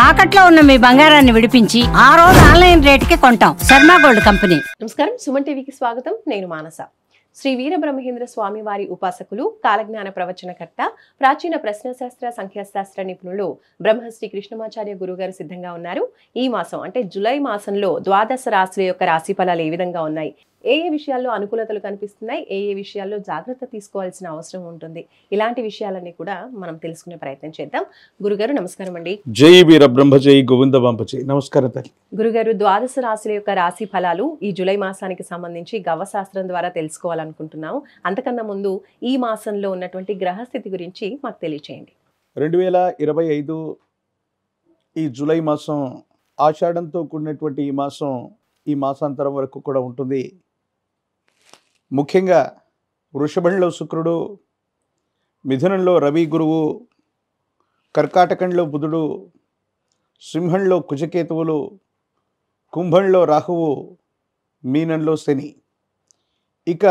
తాకట్లో ఉన్న మీ బంగారాన్ని విడిపించి ఆ రోజు ఆన్లైన్ రేటుకి కొంటాం. Sharma gold company. నమస్కారం, సుమన్ టీవీకి స్వాగతం. నేను మానస. శ్రీ వీరబ్రహ్మేంద్ర స్వామి వారి ఉపాసకులు, కాలజ్ఞాన ప్రవచనకర్త, ప్రాచీన ప్రశ్నశాస్త్ర సంఖ్యాశాస్త్ర నిపుణులు బ్రహ్మశ్రీ కృష్ణమాచార్య గురుగారు సిద్ధంగా ఉన్నారు. ఈ మాసం అంటే జూలై మాసంలో ద్వాదశ రాశుల యొక్క రాశి ఫలాలు ఏ విధంగా ఉన్నాయి, ఏ విషయాల్లో అనుకూలతలు కనిపిస్తున్నాయి, ఏ విషయాల్లో జాగ్రత్త తీసుకోవాల్సిన అవసరం ఉంటుంది, ఇలాంటి విషయాలన్నీ కూడా మనం తెలుసుకునే ప్రయత్నం చేద్దాం. గురుగారు నమస్కారం అండి. జై వీరబ్రహ్మ జై గోవింద బాంపజీ. నమస్కారం తల్లి. గురుగారు, ద్వాదశ రాశుల యొక్క రాశి ఫలాలు ఈ జూలై మాసానికి సంబంధించి గవ్వశాస్త్రం ద్వారా తెలుసుకోవాలనుకుంటున్నాము. అంతకన్నా ముందు ఈ మాసంలో ఉన్నటువంటి గ్రహస్థితి గురించి మాకు తెలియచేయండి. 2025 ఈ జూలై మాసం ఆషాఢంతో కూడినటువంటి ఈ మాసాంతరం వరకు కూడా ఉంటుంది. ముఖ్యంగా వృషభంలో శుక్రుడు, మిథునంలో రవి గురువు, కర్కాటకంలో బుధుడు, సింహంలో కుజకేతువులు, కుంభంలో రాహువు, మీనంలో శని. ఇక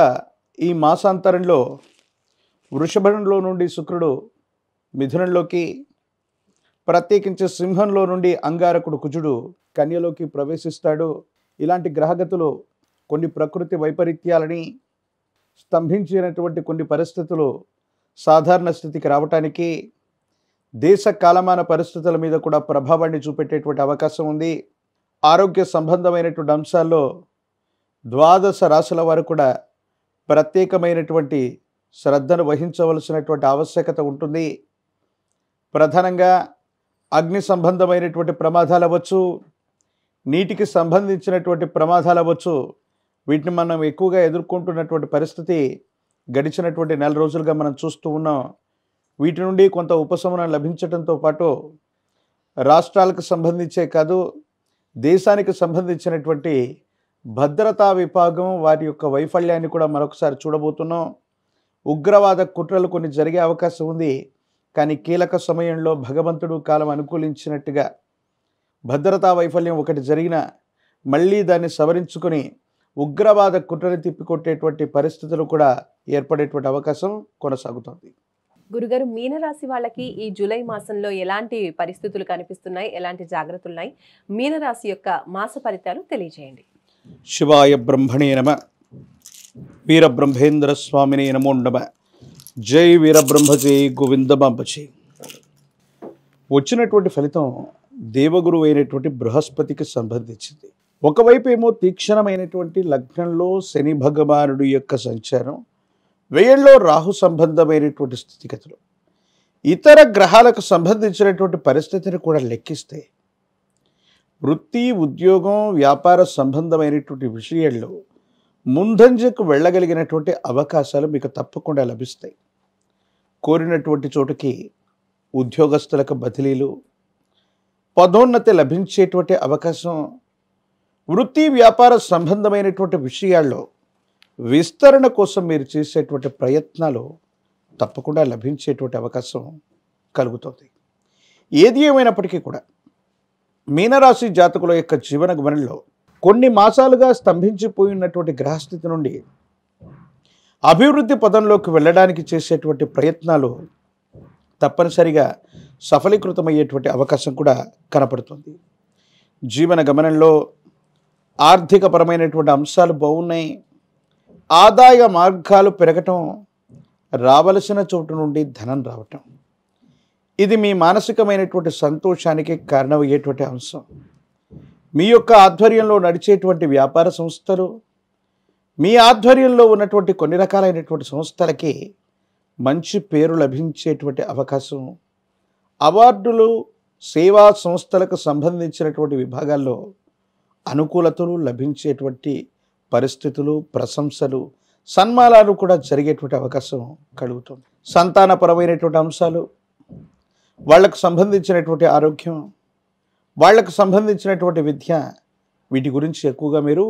ఈ మాసాంతరంలో వృషభంలో నుండి శుక్రుడు మిథునంలోకి, ప్రత్యేకించి సింహంలో నుండి అంగారకుడు కుజుడు కన్యలోకి ప్రవేశిస్తాడు. ఇలాంటి గ్రహగతులు కొన్ని ప్రకృతి వైపరీత్యాలని, స్తంభించినటువంటి కొన్ని పరిస్థితులు సాధారణ స్థితికి రావటానికి, దేశ కాలమాన పరిస్థితుల మీద కూడా ప్రభావాన్ని చూపెట్టేటువంటి అవకాశం ఉంది. ఆరోగ్య సంబంధమైనటువంటి అంశాల్లో ద్వాదశ రాశుల వారు కూడా ప్రత్యేకమైనటువంటి శ్రద్ధను వహించవలసినటువంటి ఆవశ్యకత ఉంటుంది. ప్రధానంగా అగ్ని సంబంధమైనటువంటి ప్రమాదాలు అవ్వచ్చు, నీటికి సంబంధించినటువంటి ప్రమాదాలు అవ్వచ్చు. వీటిని మనం ఎక్కువగా ఎదుర్కొంటున్నటువంటి పరిస్థితి గడిచినటువంటి నెల రోజులుగా మనం చూస్తూ ఉన్నాం. వీటి నుండి కొంత ఉపశమనం లభించడంతో పాటు రాష్ట్రాలకు సంబంధించే కాదు, దేశానికి సంబంధించినటువంటి భద్రతా విభాగం వారి యొక్క వైఫల్యాన్ని కూడా మరొకసారి చూడబోతున్నాం. ఉగ్రవాద కుట్రలు కొన్ని జరిగే అవకాశం ఉంది. కానీ కీలక సమయంలో భగవంతుడు కాలం అనుకూలించినట్టుగా భద్రతా వైఫల్యం ఒకటి జరిగిన మళ్ళీ దాన్ని సవరించుకొని ఉగ్రవాద కుట్రని తిప్పికొట్టేటువంటి పరిస్థితులు కూడా ఏర్పడేటువంటి అవకాశం కొనసాగుతుంది. గురుగారు, మీనరాశి వాళ్ళకి ఈ జూలై మాసంలో ఎలాంటి పరిస్థితులు కనిపిస్తున్నాయి, ఎలాంటి జాగ్రత్తలు ఉన్నాయి, మీనరాశి యొక్క మాస ఫలితాలు తెలియజేయండి. శివాయ బ్రహ్మణే నమ, వీరబ్రహ్మేంద్ర స్వామినే నమో నమ. జై వీరబ్రహ్మ జై గోవింద బాంపజీ. వచ్చినటువంటి ఫలితం దేవగురువు అయినటువంటి బృహస్పతికి సంబంధించింది. ఒకవైపు ఏమో తీక్షణమైనటువంటి లగ్నంలో శని భగవానుడు యొక్క సంచారం, వ్యయంలో రాహు సంబంధమైనటువంటి స్థితిగతులు, ఇతర గ్రహాలకు సంబంధించినటువంటి పరిస్థితిని కూడా లెక్కిస్తే వృత్తి, ఉద్యోగం, వ్యాపార సంబంధమైనటువంటి విషయాల్లో ముందంజకు వెళ్ళగలిగినటువంటి అవకాశాలు మీకు తప్పకుండా లభిస్తాయి. కోరినటువంటి చోటుకి ఉద్యోగస్తులకు బదిలీలు, పదోన్నతి లభించేటువంటి అవకాశం, వృత్తి వ్యాపార సంబంధమైనటువంటి విషయాల్లో విస్తరణ కోసం మీరు చేసేటువంటి ప్రయత్నాలు తప్పకుండా లభించేటువంటి అవకాశం కలుగుతుంది. ఏది ఏమైనప్పటికీ కూడా మీనరాశి జాతకుల యొక్క జీవన గమనంలో కొన్ని మాసాలుగా స్తంభించిపోయినటువంటి గ్రహస్థితి నుండి అభివృద్ధి పదంలోకి వెళ్ళడానికి చేసేటువంటి ప్రయత్నాలు తప్పనిసరిగా సఫలీకృతమయ్యేటువంటి అవకాశం కూడా కనపడుతుంది. జీవన గమనంలో ఆర్థికపరమైనటువంటి అంశాలు బాగున్నాయి. ఆదాయ మార్గాలు పెరగటం, రావలసిన చోటు నుండి ధనం రావటం, ఇది మీ మానసికమైనటువంటి సంతోషానికి కారణమయ్యేటువంటి అంశం. మీ యొక్క ఆధ్వర్యంలో నడిచేటువంటి వ్యాపార సంస్థలు, మీ ఆధ్వర్యంలో ఉన్నటువంటి కొన్ని రకాలైనటువంటి సంస్థలకి మంచి పేరు లభించేటువంటి అవకాశం, అవార్డులు, సేవా సంస్థలకు సంబంధించినటువంటి విభాగాల్లో అనుకూలతలు లభించేటువంటి పరిస్థితులు, ప్రశంసలు, సన్మానాలు కూడా జరిగేటువంటి అవకాశం కలుగుతుంది. సంతానపరమైనటువంటి అంశాలు, వాళ్లకు సంబంధించినటువంటి ఆరోగ్యం, వాళ్లకు సంబంధించినటువంటి విద్య, వీటి గురించి ఎక్కువగా మీరు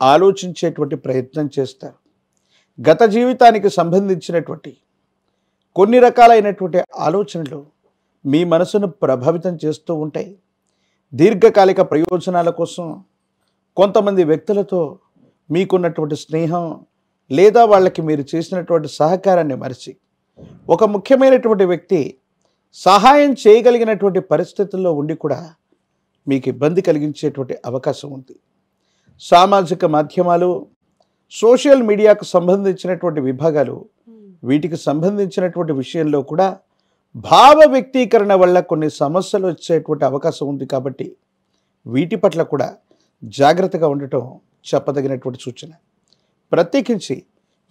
ఆలోచించేటువంటి ప్రయత్నం చేస్తారు. గత జీవితానికి సంబంధించినటువంటి కొన్ని రకాలైనటువంటి ఆలోచనలు మీ మనసును ప్రభావితం చేస్తూ ఉంటాయి. దీర్ఘకాలిక ప్రయోజనాల కోసం కొంతమంది వ్యక్తులతో మీకున్నటువంటి స్నేహం లేదా వాళ్ళకి మీరు చేసినటువంటి సహకారాన్ని మరిచి ఒక ముఖ్యమైనటువంటి వ్యక్తి సహాయం చేయగలిగినటువంటి పరిస్థితుల్లో ఉండి కూడా మీకు ఇబ్బంది కలిగించేటువంటి అవకాశం ఉంది. సామాజిక మాధ్యమాలు, సోషల్ మీడియాకు సంబంధించినటువంటి విభాగాలు, వీటికి సంబంధించినటువంటి విషయంలో కూడా భావ వ్యక్తీకరణ వల్ల కొన్ని సమస్యలు వచ్చేటువంటి అవకాశం ఉంది. కాబట్టి వీటి పట్ల కూడా జాగ్రత్తగా ఉండటం చెప్పదగినటువంటి సూచన. ప్రత్యేకించి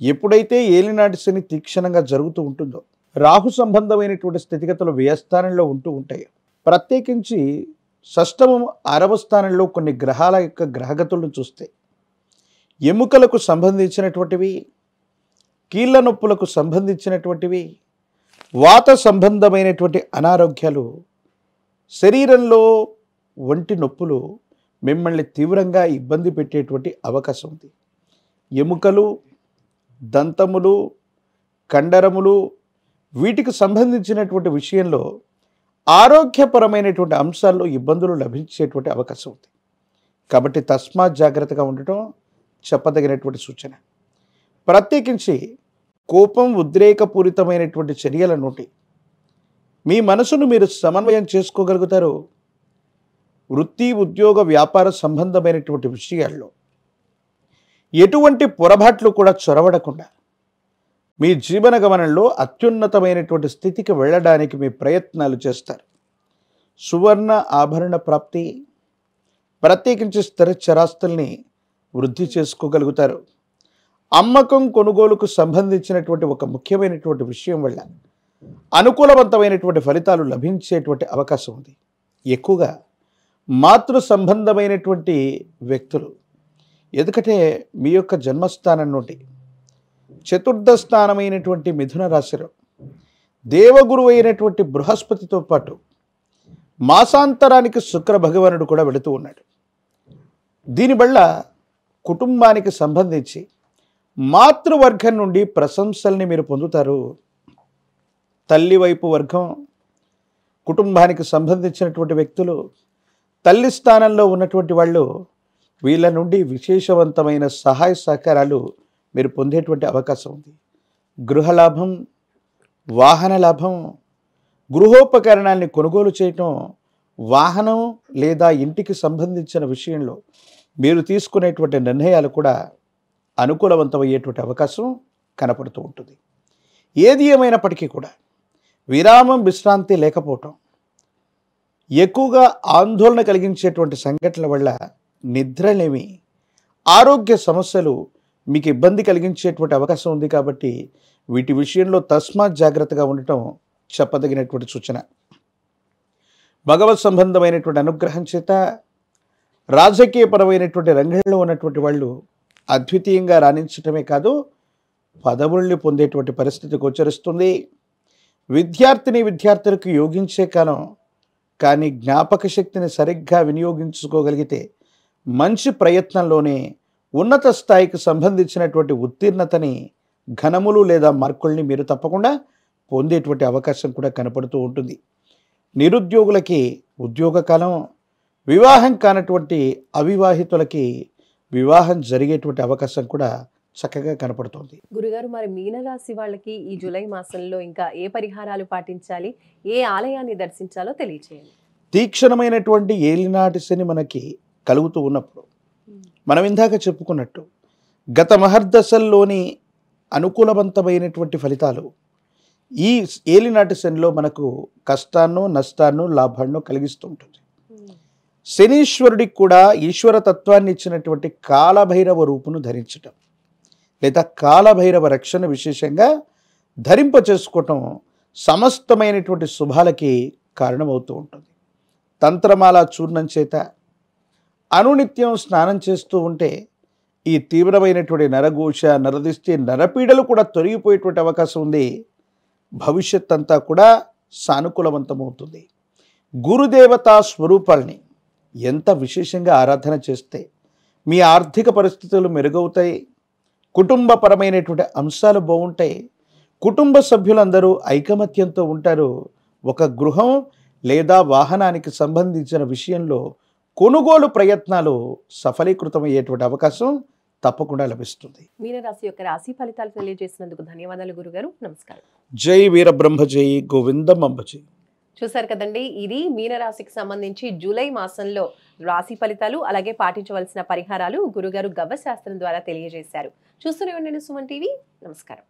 ఎప్పుడైతే ఏలినాటి శని తీక్షణంగా జరుగుతూ ఉంటుందో, రాహు సంబంధమైనటువంటి స్థితిగతులు వ్యయస్థానంలో ఉంటూ ఉంటాయి. ప్రత్యేకించి షష్టమం 6వ స్థానంలో కొన్ని గ్రహాల యొక్క గ్రహగతులను చూస్తే ఎముకలకు సంబంధించినటువంటివి, కీళ్ళ నొప్పులకు సంబంధించినటువంటివి, వాత సంబంధమైనటువంటి అనారోగ్యాలు, శరీరంలో ఒంటి నొప్పులు మిమ్మల్ని తీవ్రంగా ఇబ్బంది పెట్టేటువంటి అవకాశం ఉంది. ఎముకలు, దంతములు, కండరములు, వీటికి సంబంధించినటువంటి విషయంలో ఆరోగ్యపరమైనటువంటి అంశాల్లో ఇబ్బందులు లభించేటువంటి అవకాశం ఉంది. కాబట్టి తస్మాత్ జాగ్రత్తగా ఉండటం చెప్పదగినటువంటి సూచన. ప్రత్యేకించి కోపం, ఉద్రేకపూరితమైనటువంటి చర్యల నుండి మీ మనసును మీరు సమన్వయం చేసుకోగలుగుతారు. వృత్తి, ఉద్యోగ, వ్యాపార సంబంధమైనటువంటి విషయాల్లో ఎటువంటి పొరపాట్లు కూడా చొరబడకుండా మీ జీవన గమనంలో అత్యున్నతమైనటువంటి స్థితికి వెళ్ళడానికి మీ ప్రయత్నాలు చేస్తారు. సువర్ణ ఆభరణ ప్రాప్తి, ప్రత్యేకించి స్థిర చరాస్తుల్ని వృద్ధి చేసుకోగలుగుతారు. అమ్మకం, కొనుగోలుకు సంబంధించినటువంటి ఒక ముఖ్యమైనటువంటి విషయం వల్ల అనుకూలవంతమైనటువంటి ఫలితాలు లభించేటువంటి అవకాశం ఉంది. ఎక్కువగా మాతృ సంబంధమైనటువంటి వ్యక్తులు, ఎందుకంటే మీ యొక్క జన్మస్థానం నుండి చతుర్థ స్థానమైనటువంటి మిథున రాశిలో దేవగురు అయినటువంటి బృహస్పతితో పాటు మాసాంతరానికి శుక్ర భగవానుడు కూడా వెళుతూ ఉన్నాడు. దీనివల్ల కుటుంబానికి సంబంధించి మాతృవర్గం నుండి ప్రశంసల్ని మీరు పొందుతారు. తల్లి వైపు వర్గం, కుటుంబానికి సంబంధించినటువంటి వ్యక్తులు, తల్లి స్థానంలో ఉన్నటువంటి వాళ్ళు, వీళ్ళ నుండి విశేషవంతమైన సహాయ సహకారాలు మీరు పొందేటువంటి అవకాశం ఉంది. గృహలాభం, వాహన లాభం, గృహోపకరణాన్ని కొనుగోలు చేయటం, వాహనం లేదా ఇంటికి సంబంధించిన విషయంలో మీరు తీసుకునేటువంటి నిర్ణయాలు కూడా అనుకూలవంతమయ్యేటువంటి అవకాశం కనపడుతూ ఉంటుంది. ఏది ఏమైనప్పటికీ కూడా విరామం, విశ్రాంతి లేకపోవటం, ఎక్కువగా ఆందోళన కలిగించేటువంటి సంఘటనల వల్ల నిద్రలేమి, ఆరోగ్య సమస్యలు మీకు ఇబ్బంది కలిగించేటువంటి అవకాశం ఉంది. కాబట్టి వీటి విషయంలో తస్మాత్ జాగ్రత్తగా ఉండటం చెప్పదగినటువంటి సూచన. భగవత్ సంబంధమైనటువంటి అనుగ్రహం చేత రాజకీయపరమైనటువంటి రంగంలో ఉన్నటువంటి వాళ్ళు అద్వితీయంగా రాణించటమే కాదు, పదవుల్ని పొందేటువంటి పరిస్థితి గోచరిస్తుంది. విద్యార్థులకు యోగించే కాలం, కానీ జ్ఞాపక శక్తిని సరిగ్గా వినియోగించుకోగలిగితే మంచి ప్రయత్నంలోనే ఉన్నత స్థాయికి సంబంధించినటువంటి ఉత్తీర్ణతని, ఘనములు లేదా మార్కుల్ని మీరు తప్పకుండా పొందేటువంటి అవకాశం కూడా కనపడుతూ ఉంటుంది. నిరుద్యోగులకి ఉద్యోగ కాలం, వివాహం కానటువంటి అవివాహితులకి వివాహం జరిగేటువంటి అవకాశం కూడా చక్కగా కనపడుతుంది. గురుగారు, మరి మీనరాశి వాళ్ళకి ఈ జూలై మాసంలో ఇంకా ఏ పరిహారాలు పాటించాలి, ఏ ఆలయాన్ని దర్శించాలో తెలియచేయండి. తీక్షణమైనటువంటి ఏలినాటి శని మనకి కలుగుతూ ఉన్నప్పుడు మనం ఇందాక చెప్పుకున్నట్టు గత మహర్దశల్లోని అనుకూలవంతమైనటువంటి ఫలితాలు ఈ ఏలినాటి శనిలో మనకు కష్టాన్నో, నష్టాన్నో, లాభాన్నో కలిగిస్తూ ఉంటుంది. శనీశ్వరుడికి కూడా ఈశ్వర తత్వాన్ని ఇచ్చినటువంటి కాలభైరవ రూపును ధరించటం లేదా కాలభైరవ రక్షణ విశేషంగా ధరింప చేసుకోవటం సమస్తమైనటువంటి శుభాలకి కారణమవుతూ ఉంటుంది. తంత్రమాల చూర్ణం చేత అనునిత్యం స్నానం చేస్తూ ఉంటే ఈ తీవ్రమైనటువంటి నరఘోష, నరదిష్టి, నరపీడలు కూడా తొలగిపోయేటువంటి అవకాశం ఉంది. భవిష్యత్ అంతా కూడా సానుకూలవంతమవుతుంది. గురుదేవతా స్వరూపాల్ని ఎంత విశేషంగా ఆరాధన చేస్తే మీ ఆర్థిక పరిస్థితులు మెరుగవుతాయి, కుటుంబపరమైనటువంటి అంశాలు బాగుంటాయి, కుటుంబ సభ్యులందరూ ఐకమత్యంతో ఉంటారు. ఒక గృహం లేదా వాహనానికి సంబంధించిన విషయంలో కొనుగోలు ప్రయత్నాలు సఫలీకృతమయ్యేటువంటి అవకాశం తప్పకుండా లభిస్తుంది. మీనరాశి యొక్క రాశి ఫలితాలు తెలియజేసినందుకు ధన్యవాదాలు గురుగారు. నమస్కారం. జై వీరబ్రహ్మ, జై గోవిందం అంబ జై. చూసారు కదండి, ఇది మీనరాశికి సంబంధించి జూలై మాసంలో రాశి ఫలితాలు, అలాగే పాటించవలసిన పరిహారాలు గురుగారు గవ్వ శాస్త్రం ద్వారా తెలియజేశారు. చూస్తూనే ఉండండి సుమన్ టీవీ. నమస్కారం.